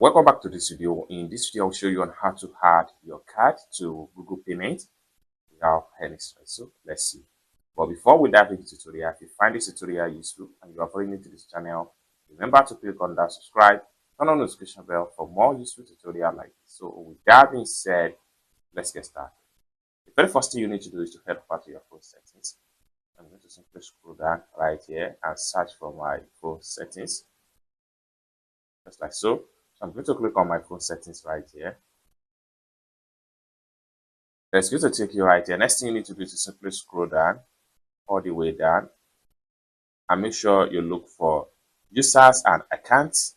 Welcome back to this video. In this video, I'll show you on how to add your card to Google Payment without any stress. So let's see. But before we dive into the tutorial, if you find this tutorial useful and you are very new to this channel, remember to click on that subscribe, turn on the notification bell for more useful tutorial like this. So with that being said, let's get started. The very first thing you need to do is to head over to your phone settings. I'm going to simply scroll down right here and search for my phone settings, just like so. So I'm going to click on my phone settings right here. It's going to take you right here. Next thing you need to do is to simply scroll down all the way down and make sure you look for users and accounts.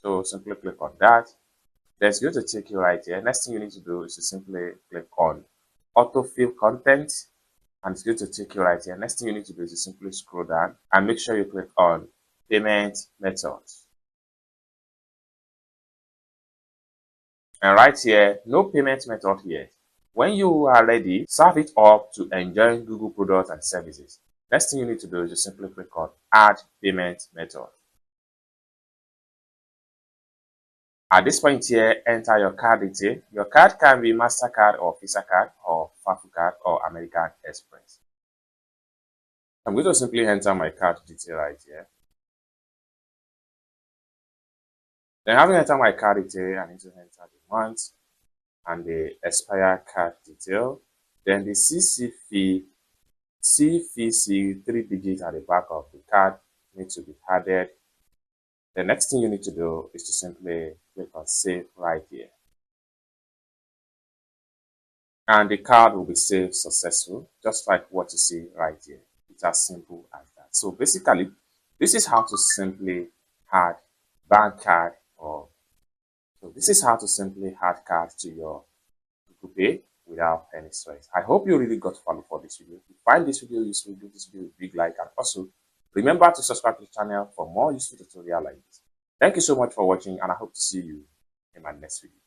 So simply click on that. Then it's going to take you right here. Next thing you need to do is to simply click on autofill content, and it's going to take you right here. Next thing you need to do is to simply scroll down and make sure you click on payment methods. And right here, no payment method here. When you are ready, serve it up to enjoy Google products and services. Next thing you need to do is just simply click on add payment method. At this point here, enter your card detail. Your card can be MasterCard or Visa card or Fafu card or American Express. I'm going to simply enter my card detail right here. Then having entered my card detail, I need to enter the month and the expire card detail. Then the CVC 3 digits at the back of the card need to be added. The next thing you need to do is to simply click on save right here. And the card will be saved successful, just like what you see right here. It's as simple as that. So basically, this is how to simply add bank card this is how to simply add cards to your Google Pay without any stress. I hope you really got value for this video. If you find this video useful, give this video a big like, and also remember to subscribe to the channel for more useful tutorials like this. Thank you so much for watching, and I hope to see you in my next video.